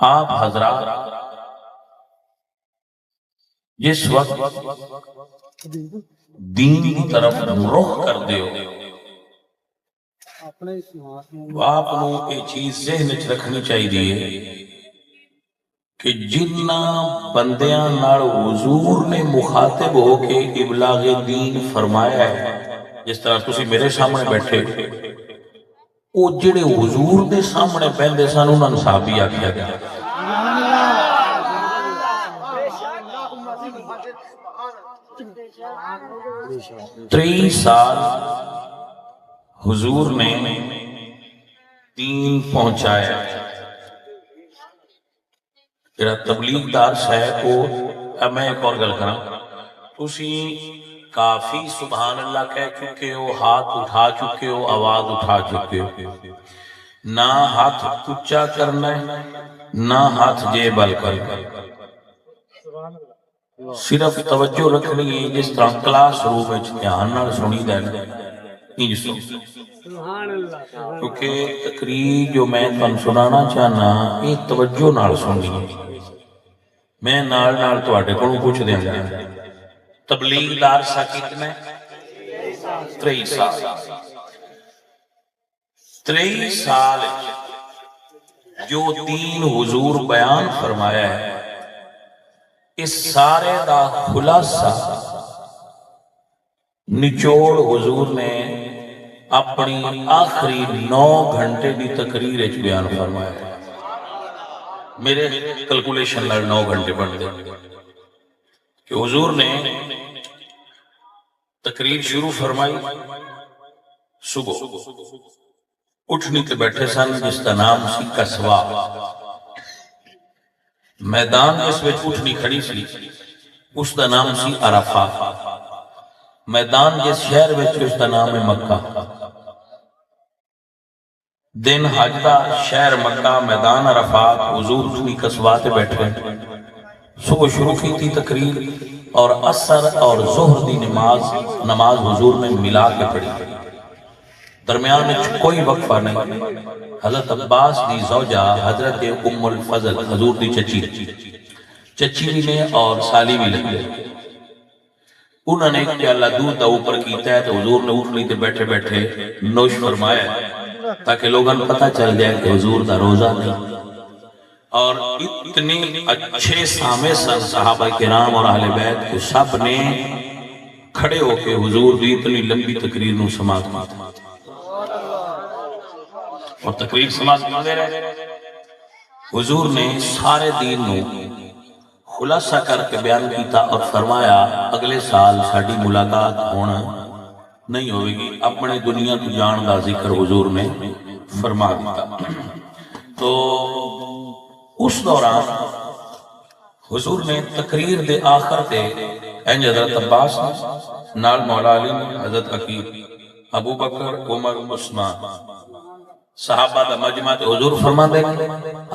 آپ حضرات جس وقت دین کی طرف رخ کر دیو تو آپ کو یہ چیز ذہن وچ رکھنی چاہیے کہ جنہ بندیاں نال حضور نے مخاطب ہو کے ابلاغ دین فرمایا ہے، جس طرح تسی میرے سامنے بیٹھے او جڑے حضور دے سامنے بیندے سن انہاں نوں صحابی آکھیا گیا۔ 3 سال حضور نے دین پہنچایا، جڑا تبلیغ دار صاحب کو میں ایک اور گل کراں، تسی کافی سبحان اللہ کہہ چکے ہو، ہاتھ اٹھا چکے ہو، آواز اٹھا چکے ہو، نہ ہاتھ اونچا کرنا ہے نہ ہاتھ جیبل کرنا ہے، صرف توجہ رکھنی ہے جس طرح کلاس روم میں دھیان نال سنی دے کیونکہ تقریر جو میں تم سنانا چاہنا یہ توجہ نال سننی ہے، میں نال نال تواڈے کولوں پوچھ دیاں گا تبلیغ دار سا کتنے 23 سال 23 سال جو دین حضور بیان فرمایا ہے، اس سارے دا خلاصہ نچوڑ حضور نے اپنی آخری 9 گھنٹے دی تقریر وچ بیان فرمایا ہے۔ میرے کیلکولیشن نال 9 گھنٹے بن دے کہ حضور نے تقریر شروع فرمائی صبح، اٹھنی تے بیٹھے سن جس کا نام سی کسوا، میدان جس وچ اٹھنی کھڑی سی اس دا نام سی عرفہ، میدان جس شہر وچ اس دا نام ہے مکہ، دن حج دا شہر مکہ، میدان عرفات، حضور اٹھنی کسوا تے بیٹھے، صبح شروع کی تھی تقریر اور عصر اور ظہر دی نماز حضور نے ملا کے پڑھی، درمیان میں کوئی وقفہ نہیں۔ حضرت عباس دی زوجہ حضرت ام الفضل حضور دی چچی بھی نے اور سالی بھی لگے، انہوں نے ایک پیالہ دودھ دا اوپر کیتا ہے تو حضور نے اٹھ لی تے بیٹھے بیٹھے نوش فرمایا تاکہ لوگاں پتہ چل جائے کہ حضور دا روزہ نہیں۔ اور اتنے اچھے سامے سن صحابہ کرام اور اہل بیت کہ سب نے کھڑے ہو کے حضور دی اتنی لمبی تقریر نو سماعت کی اور تقریر سماعت کرتے رہے۔ حضور نے سارے دین نو خلاصہ کر کے بیان کیتا اور فرمایا اگلے سال ساڈی ملاقات ہونا نہیں ہوئے گی، اپنے دنیا کو جان دا ذکر حضور نے فرما دیتا۔ تو اس دوران حضور نے تقریر دے آخر تے انج حضرت عباس نال مولا علی حضرت عقیل ابو بکر عمر عثمان صحابہ دا مجمع تے حضور فرما دے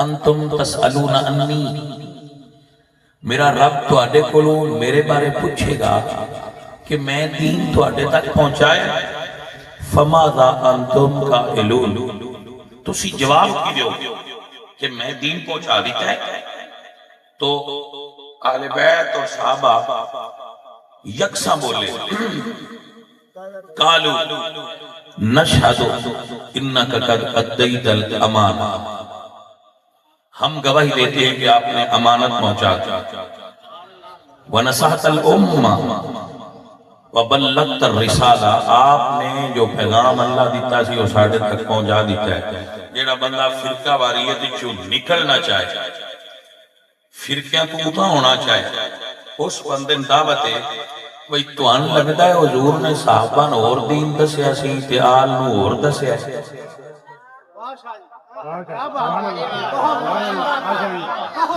انتم تسألون انی، میرا رب تو آڈے کولو میرے بارے پوچھے گا کہ میں دین تو آڈے تک پہنچایا، فماذا انتم قائلون، تسی جواب کی دیو کہ میں دین پہنچا دیتا ہے۔ تو اہل بیت اور صحابہ یکساں بولے قالو نشہد انکا قد ادیت الامانہ، ہم گواہی دیتے ہیں کہ آپ نے امانت پہنچا دی، وَنَصَحْتَ الْأُمَّةَ وَبَلَّغْتَ الرِّسَالَةَ، آپ نے جو پیغام اللہ دیتا سی وہ ساڑھے تک پہنچا دیتا ہے۔ جیڑا بندہ فرقہ واریت چو نکلنا چاہے، فرقیاں تو اتنا ہونا چاہے، اس بندے دعوت ہے وہی تو ان لگتا ہے حضور نے صحابہ نے اور دین دسیا سی تے آل نو اور دسیا سی۔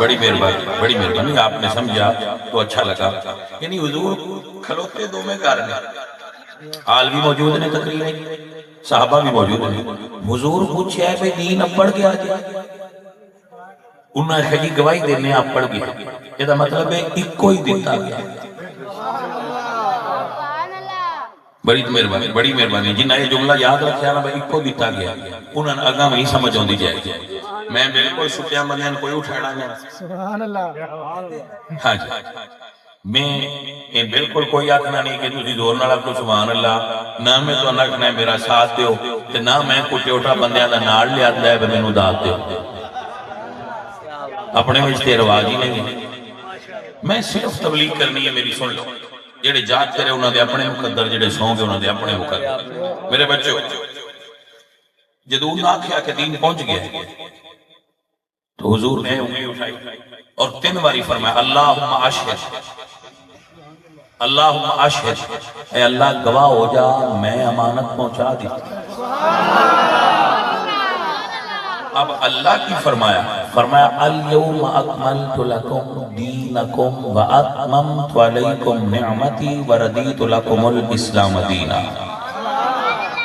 بڑی مہربانی آپ نے سمجھا تو اچھا لگا، یعنی حضور کھلوتے دو میں کارنے، آل بھی موجود نے تقریر، صحابہ بھی موجود ہیں، حضور پوچھے ہے بھئی دین اب پڑھ گیا جائے، انہوں نے خیلی گواہی دینے آپ پڑھ گیا، یہ دا مطلب ہے ایک کوئی دیتا گیا۔ بڑی مہربانی جنہاں یہ جملہ یاد رکھیا نا بھئی ایک کو دیتا گیا، انہوں نے اگاں میں ہی سمجھ ہوندی جائے گی۔ میں بالکل سٹیاں بندیاں کوئی اٹھانا نہیں سبحان اللہ ہاں جی میں بالکل کوئی آکھنا نہیں کہ تسی زور نال آکھو سبحان اللہ نہ میں تو آکھنا ہے میرا ساتھ دیو تے نہ میں کوئی ٹیوٹا بندیاں دا نال لیا ہے تے مینوں داد دیو اپنے وچ تے رواج ہی نہیں ہے میں صرف تبلیغ کرنی ہے میری سن لو جڑے جات کرے انہاں دے اپنے مقدر جڑے سوں گے انہاں دے اپنے مقدر میرے بچوں جدوں نہ آکھیا کہ دین پہنچ گیا تو حضور نے انگلی اٹھائی اور 3 باری فرمایا اللہم اشہد اللہم اشہد اے اللہ گواہ ہو جا میں امانت پہنچا دی اب اللہ کی فرمایا اليوم اکملت لکم دینکم واتممت علیکم نعمتی وردیت لکم الاسلام دینا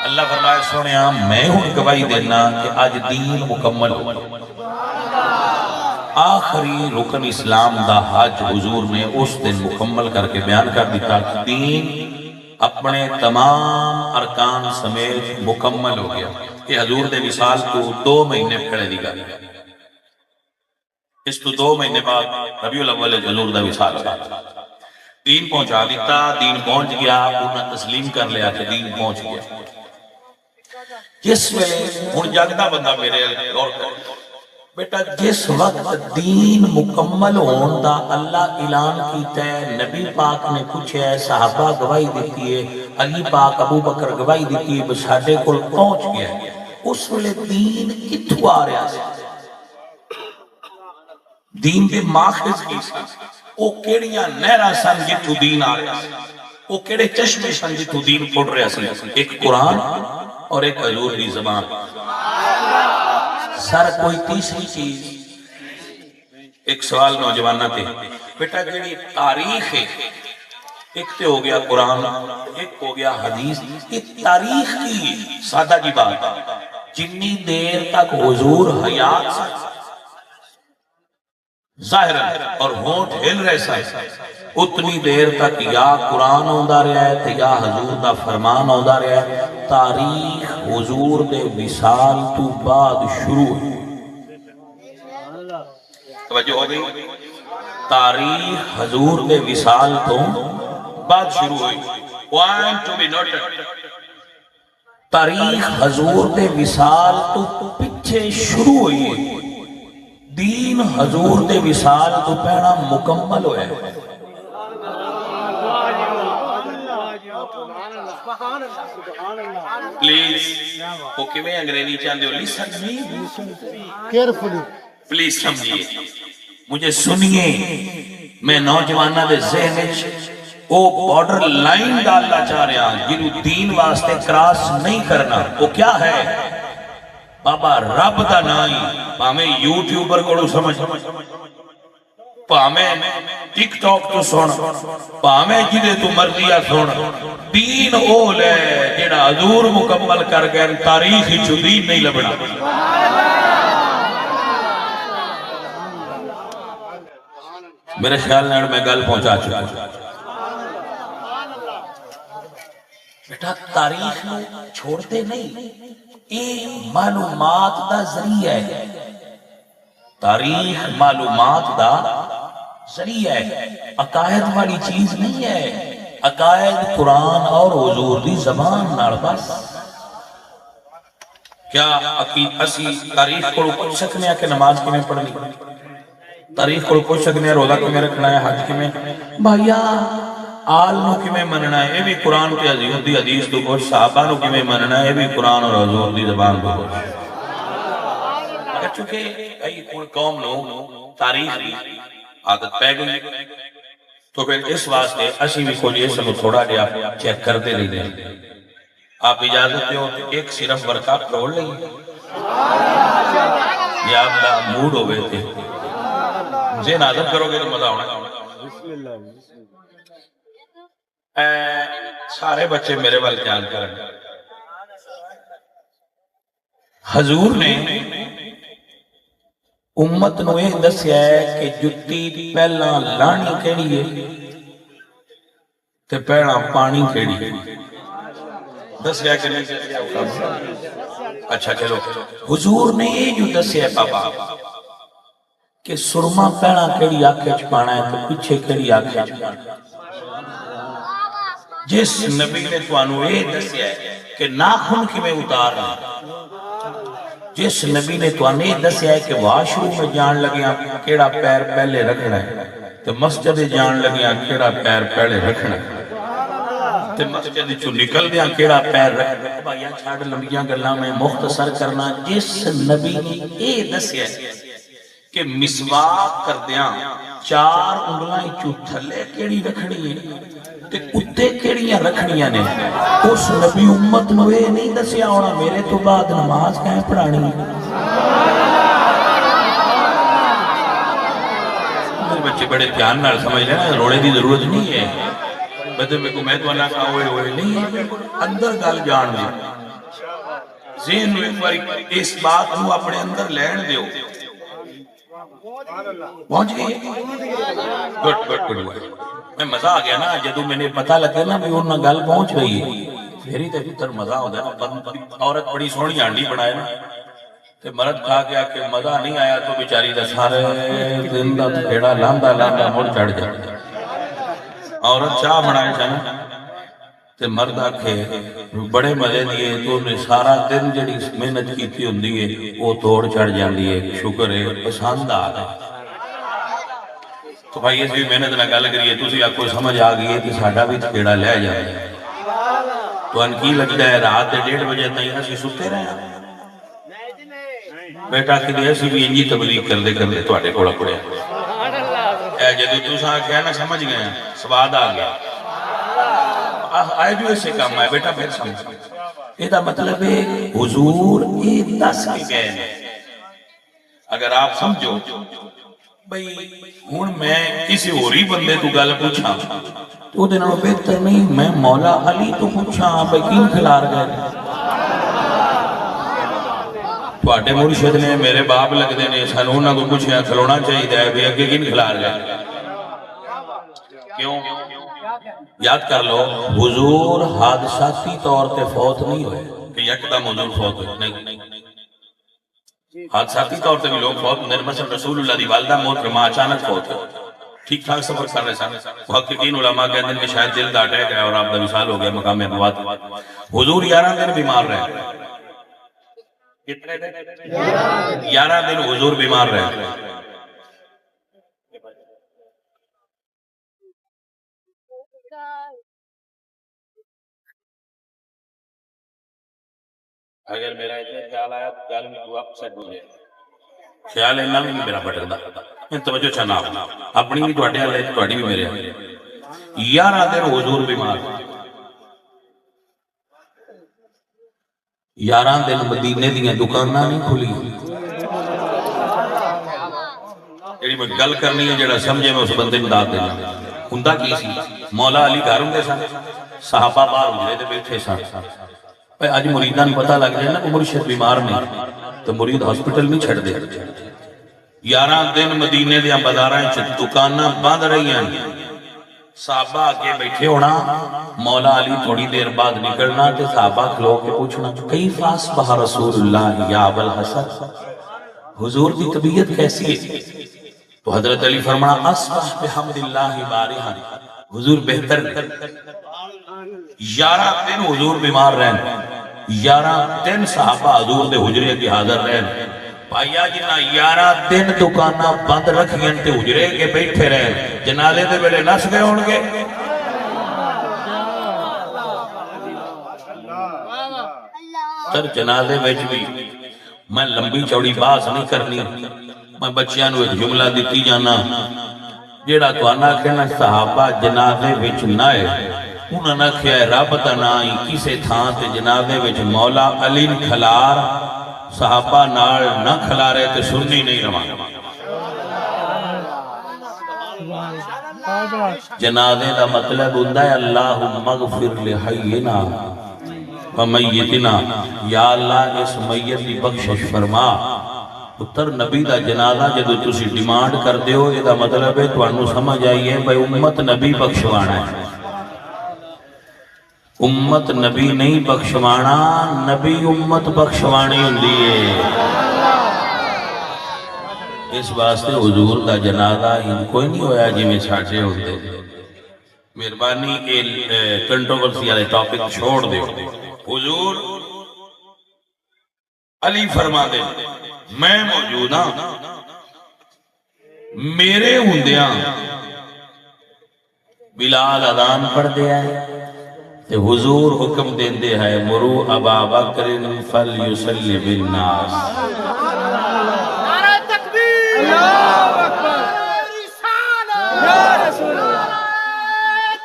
اللہ فرمایا سنیا میں ہوں گواہی دینا کہ آج دین مکمل ہو آخری رکن اسلام دا حج حضور نے اس دن مکمل کر کے بیان کر دیتا دین اپنے تمام ارکان سمیت مکمل ہو گیا کہ حضور دے وصال کو 2 مہینے پھڑے دی گا اس تو 2 مہینے بعد ربیع الاول حضور دا وصال ہوا دین پہنچا دیتا دین پہنچ گیا انہاں تسلیم کر لیا کہ دین پہنچ گیا جس میں ہن جگدا بندہ میرے غور کر بیٹا جس وقت دین مکمل ہون دا اللہ اعلان کیتا ہے نبی پاک نے پوچھا ہے صحابہ گواہی دیتی ہے علی پاک ابو بکر گواہی دیتی ہے بساڈے کول پہنچ گیا ہے اس ویلے دین کتھوں آ رہا سی دین دے ماخذ کی سی او کیڑیاں نہراں سن جتھوں دین آ رہا سی او کیڑے چشمے سن جتھوں دین پھٹ رہا سی ایک قرآن اور ایک حضور دی زبان سر کوئی تیسری چیز ایک سوال نوجوانہ تے بیٹا جڑی تاریخ ہے ایک تے ہو گیا قرآن ایک ہو گیا حدیث ایک تاریخ کی سادہ جی بات جنی دیر تک حضور حیات سے ظاہر اور ہونٹ ہل رہے سے اتنی دیر تک یا قرآن ہوندہ رہا ہے یا حضور دا فرمان ہوندہ رہا ہے تاریخ حضور دے وصال تو بعد شروع ہوئی توجہ ہو گئی تاریخ حضور دے وصال تو بعد شروع ہوئی point to be noted تاریخ حضور دے وصال تو پچھے شروع ہوئی دین حضور دے وصال تو پہنا مکمل ہوئے پلیز وہ کیویں انگریزی چاہتے ہو listen me carefully پلیز سمجھئے مجھے سنیے میں نوجوانہ دے ذہن وہ بارڈر لائن ڈالنا چاہ رہا جنہوں دین واسطے کراس نہیں کرنا وہ کیا ہے بابا رب دا نائی پامیں یوٹیوبر کو سمجھ پامیں ٹک ٹاک تو سن پامیں جدے تو مرضیہ سن دین اول ہے جڑا حضور مکمل کر گئے تاریخی چو دین نہیں لبنا میرے خیال نے میں گل پہنچا چکا بیٹا تاریخ میں چھوڑتے نہیں یہ معلومات دا ذریعہ ہے تاریخ معلومات دا ذریعہ ہے عقائد والی چیز نہیں ہے عقائد قرآن اور حضور دی زبان نال بس کیا اسی تاریخ کو پوچھ سکنے ہیں کہ نماز کی میں پڑھنی تاریخ کو پوچھ سکنے ہیں روزہ کی میں رکھنا ہے حج کی میں بھائیا آل نو کی میں مننا ہے یہ بھی قرآن کے عزیز دی حدیث تو کچھ صحابہ نو کی میں مننا ہے یہ بھی قرآن اور حضور دی زبان کو کچھ اگر چونکہ کوئی قوم نو تاریخ دی عادت پہ گئی تو پھر اس واسطے اسی بھی کھولیے سب تھوڑا دیا چیک کرتے رہی دیں آپ اجازت دے ہو ایک صرف ورقہ پڑھ لیں یہ آپ کا موڈ ہو گئے تھے ذہن عادت کرو گے تو مزہ ہونا سارے بچے میرے وال خیال کریں حضور نے امت نو یہ دسیا ہے کہ جتی پہلا لانی کیڑی ہے تے پہلا پانی کیڑی ہے دسیا کہ نہیں اچھا چلو حضور نے یہ جو دسیا بابا کہ سرما پہنا کیڑی آنکھ وچ پانا ہے تو پیچھے کیڑی آنکھ وچ پانا، جس نبی نے تانوں یہ دسیا ہے کہ ناخن کیویں اتارنا، جس نبی نے تانوں یہ دسیا ہے کہ واش روم میں جان لگیاں کیڑا پیر پہلے رکھنا ہے تو مسجد جان لگیاں کیڑا پیر پہلے رکھنا ہے تے مسجد چوں نکل دیاں کیڑا پیر رکھنا، بھائیا چھاڑ لمبیاں گلاں میں مختصر کرنا، جس نبی نے یہ دسیا ہے کہ مسواک کردیاں چار انگلاں چوں تھلے کیڑی رکھنی ہے تے اتے کیڑیاں رکھنیاں نے، اس نبی امت نو یہ نہیں دسیا ہونا میرے تو بعد نماز کہیں پڑھانی ہے۔ میرے بچے بڑے دھیان نال سمجھ لینا، روڑے دی ضرورت نہیں ہے، بدے میں کو میں تو اللہ کا ہوئے ہوئے نہیں ہے، اندر گل جان دے، ذہن میں ایک باری اس بات کو اپنے اندر لین دیو، پہنچ گئی گٹ گٹ گٹ میں مزہ آ گیا نا جدو میں نے پتہ لگے نا بھی انہاں گل پہنچ رہی ہے پھر تے پتر مزہ ہوتا ہے نا، عورت بڑی سونی ہانڈی بنائے نا تے مرد کھا گیا کہ مزہ نہیں آیا تو بیچاری دا سارے دن دا پھیڑا لاندا لاندا مڑ چڑھ جاتا، عورت چاہ بنائے جانا تے مرد آکھے بڑے مزے دیئے تو نے سارا دن جڑی محنت کیتی ہوندی ہے وہ توڑ چڑھ جاندی ہے، شکر ہے پسند آ گئے۔ تو بھائی اس بھی محنت نہ گل کریے تسی آپ کو سمجھ آ گئی ہے کہ ساڈا بھی کیڑا لے جائے تو ان کی لگتا ہے رات دے 1:30 بجے تائیں اسی ستے رہے ہیں بیٹا کہ ایسی بھی انجی تبلیغ کر دے تواڈے کول پڑیا اے جدو تساں کہنا نہ سمجھ گئے سواد آ گیا آئے جو ایسے کام ہے بیٹا پھر سمجھ یہ دا مطلب ہے حضور یہ دس کے گئے ہیں۔ اگر آپ سمجھو بھئی ہون میں کسی ہوری بندے تو گل پوچھا تو دے نال بہتر نہیں میں مولا علی تو پوچھا بھئی کین کھلار گئے تواڈے مرشد نے میرے باپ لگدے نے سانوں انہاں کو پوچھیا کھلونا چاہیے بھی اگے کین کھلار گئے کیوں یاد کر لو حضور حادثاتی طور تے فوت نہیں ہوئے کہ یکدم حضور فوت ہوئے نہیں، حادثاتی طور تے بھی لوگ فوت ہوئے، مثلا رسول اللہ دی والدہ محترمہ اچانک فوت ہوئے ٹھیک ٹھاک سفر کر رہے سن، محققین علماء کہتے ہیں کہ شاید دل دا اٹیک ہے اور آپ دا وصال ہو گیا مقام نبوت، حضور 11 دن بیمار رہے، کتنے دن 11 دن حضور بیمار رہے۔ اگر میرا اتنے خیال آیا تو خیال میں تو آپ سیٹ ہو جائے خیال ہے بھی میرا بٹر دا توجہ چھنا اپنی بھی توڑے آلے توڑی بھی میرے آلے 11 دن حضور بیمار 11 دن مدینے دیاں دکانہ نہیں کھلی جیڑی میں گل کرنی ہے جیڑا سمجھے میں اس بندے میں داد دینا ہندہ کی سی مولا علی گھر ہوں دے سن صحابہ بار ہوئے دے بیٹھے سن آج مریدان پتہ لگ جائے نا کہ مرشد بیمار نہیں تو مرید ہاسپٹل نہیں چھڑ دے 11 دن مدینے دیا بازاراں دکانہ بند رہی ہیں صحابہ آگے بیٹھے ہونا مولا علی تھوڑی دیر بعد نکلنا تے صحابہ کھلو کے پوچھنا کیف اصبح رسول اللہ یا ابو الحسن حضور کی طبیعت کیسی ہے تو حضرت علی فرمانا اصبح بحمد اللہ بارہا حضور بہتر 11 دن حضور بیمار رہن 11 دن صحابہ حضور دے حجرے کی حاضر رہن پائیا جنہ 11 دن دکانہ بند رکھیں تے حجرے کے بیٹھے رہن جنازے دے بلے نس گئے ہونگے تر جنازے بیچ بھی میں لمبی چوڑی باز نہیں کرنی میں بچیاں ایک جملہ دیتی جانا جیڑا تو آنا کہنا صحابہ جنازے بیچ نائے انہوں نے کیا رب تنائی کسے تھان تے جنازے بیچ مولا علی کھلار صحابہ نال نہ کھلارے تے سننی نہیں رمان جنازے دا مطلب ہوندہ ہے اللہم اغفر لحینا ومیتنا یا اللہ اس میت دی بخشش فرما پتر نبی دا جنازہ جدو تسی ڈیمانڈ کر دیو یہ دا مطلب ہے تو انہوں سمجھ آئیے بھئی امت نبی بخشوانا ہے امت نبی نہیں بخشوانا، نبی امت بخشوانی ہوندی ہے۔ اس واسطے حضور دا جنازہ ان کوئی نہیں ہویا جی میں ساٹھے ہوتے۔ مہربانی کنٹروورسی والے ٹاپک چھوڑ دے۔ حضور علی فرما دے میں موجود ہاں، میرے ہوندیاں بلال اذان پڑھ دیا ہے تے حضور حکم دیندے ہے مرو ابا بکر فلیصلی بالناس۔ نعرہ تکبیر، اللہ اکبر، رسالت یا رسول اللہ،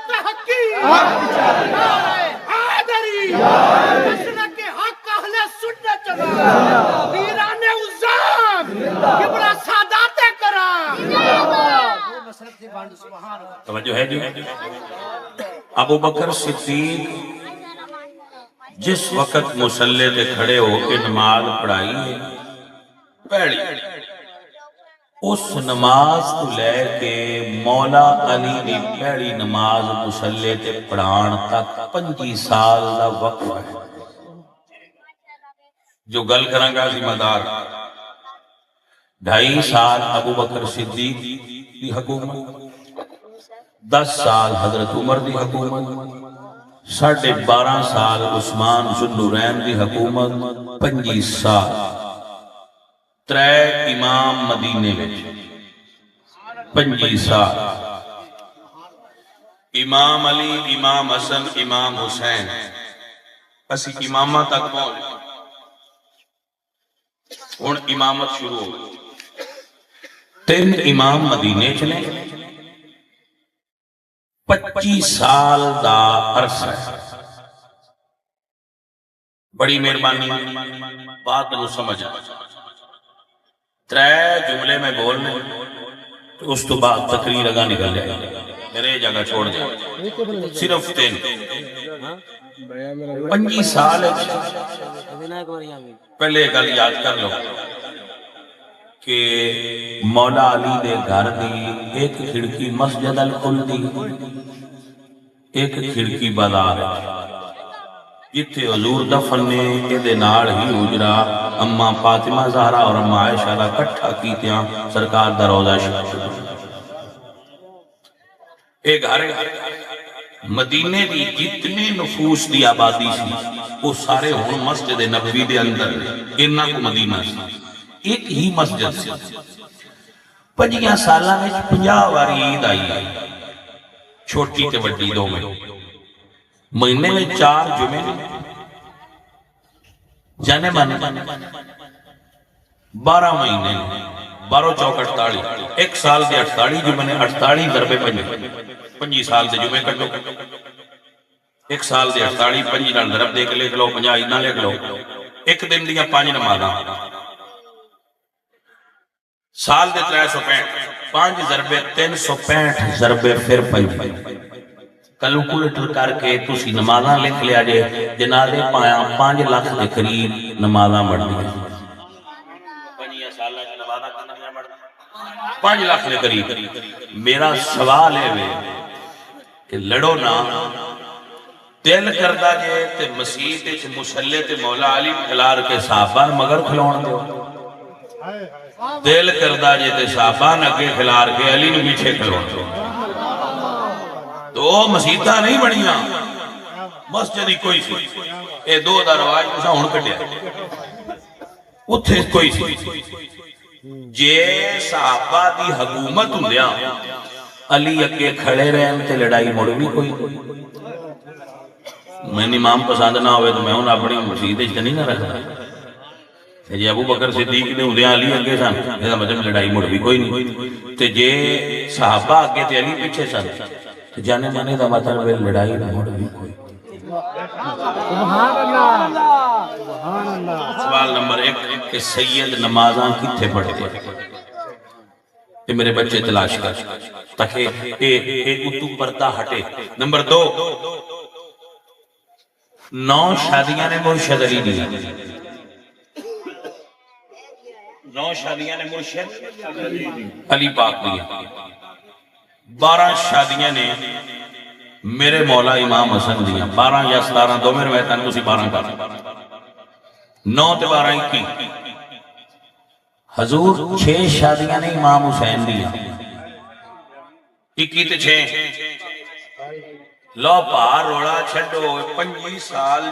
تحقیق، نعرہ حیدری، مسلک حق اہل سنت جماعت، پیران عظام، کبریٰ سادات کرام، مسلک دی بانڈ سبحان اللہ۔ توجہ ہے جی۔ ابو بکر صدیق جس وقت مصلی تے کھڑے ہو کے نماز پڑھائی ہے پہلی، اس نماز کو لے کے مولا علی نے پہلی نماز مصلی تے پڑھان تک 25 سال دا وقت ہے۔ جو گل کریں گا ذمہ دار 2.5 سال ابو بکر صدیق کی حکومت، 10 سال حضرت عمر دی حکومت، 12.5 سال عثمان ذوالنورین دی حکومت، 25 سال 3 امام مدینے میں، 25 سال امام علی، امام حسن، امام حسین، اسی امامہ تک پہنچ ہن امامت شروع ہو گئی۔ 3 امام مدینے چلے، 25 سال دا عرصہ ہے۔ بڑی مہربانی بات نو سمجھ 3 جملے میں بولنے تو اس تو بعد تقریر لگا نکل جائے، میرے جگہ چھوڑ جائے، صرف 3 25 سال پہلے گل یاد کر لو کہ مولا علی دے گھر دی ایک کھڑکی مسجد الکل دی، ایک کھڑکی بازار ہے جتھے حضور دفن نے یہ نال ہی حجرا اما فاطمہ زہرا اور اما عائشہ دا کٹھا کیتیاں سرکار دا روضہ شریف۔ ایک گھر مدینے دی جتنے نفوس دی آبادی سی وہ سارے ہون مسجد نبوی دے اندر انہاں کو مدینہ سی، ایک ہی مسجد سی۔ 25 سالہ میں 50 واری عید آئی ہے، چھوٹی تے وڈی دو میں، مہینے میں 4 جمعے جانے من 12 مہینے 12 چوک 48، ایک سال دے 48 جمعے نے 48 ضربے 25 سال دے جمعے کٹو، ایک سال دے 48 25 نال ضرب دے کے لکھ لو، 50 اتنا لکھ لو، ایک دن دیا 5 نمازاں، سال دے 365، 5 ضربے 365 ضربے پھر 5، کیلکولیٹر کر کے تسی نمازاں لکھ لیا جے، جنازے پایا 5 لاکھ دے قریب نمازاں بڑھ دی، 5 سالہ کی نمازاں کتنی بڑھ دی 5 لاکھ دے قریب۔ میرا سوال ہے کہ لڑو نا، دل کردہ جے تے مسیح تے مصلی تے مولا علی کھلار کے صحابہ مگر کھلون دے، دل کردہ جے تے صحابہ نکے کھلار کے علی نے پیچھے کھلون دے، تو مسیحتہ نہیں بڑھیاں مسجدی کوئی سی، اے 2 دا رواج کسا ہون کٹیا اتھے کوئی سی، جے صحابہ دی حکومت ہوندیاں علی اکے کھڑے رہن تے لڑائی مڑ بھی کوئی، میں امام پسند نہ ہوئے تو میں انہوں اپنی مسجد اجتہ نہیں نہ رکھتا، جے ابو بکر صدیق نے ہوندیاں علی اکے سن ایسا مطلب لڑائی مڑ بھی کوئی نہیں، تے جے صحابہ اکے تے علی پیچھے سن جانے مانے دا مطلب لڑائی مڑ بھی کوئی۔ سبحان اللہ، سبحان اللہ۔ سوال نمبر 1 کہ سید نمازاں کتھے پڑھتے ہیں، یہ میرے بچے تلاش کر تاکہ ایک اتو پردہ ہٹے۔ نمبر 2 9 شادیاں نے مرشد علی دیا، 9 شادیاں نے مرشد علی پاک دیا، 12 شادیاں نے میرے مولا امام حسن دیاں 12 یا 17 دو میرے ویتن کو سی 12 کر 9 تے 12 21 حضور 6 شادیاں نے امام حسین دیاں 21 تے 6 لو پار روڑا چھڑو 25 سال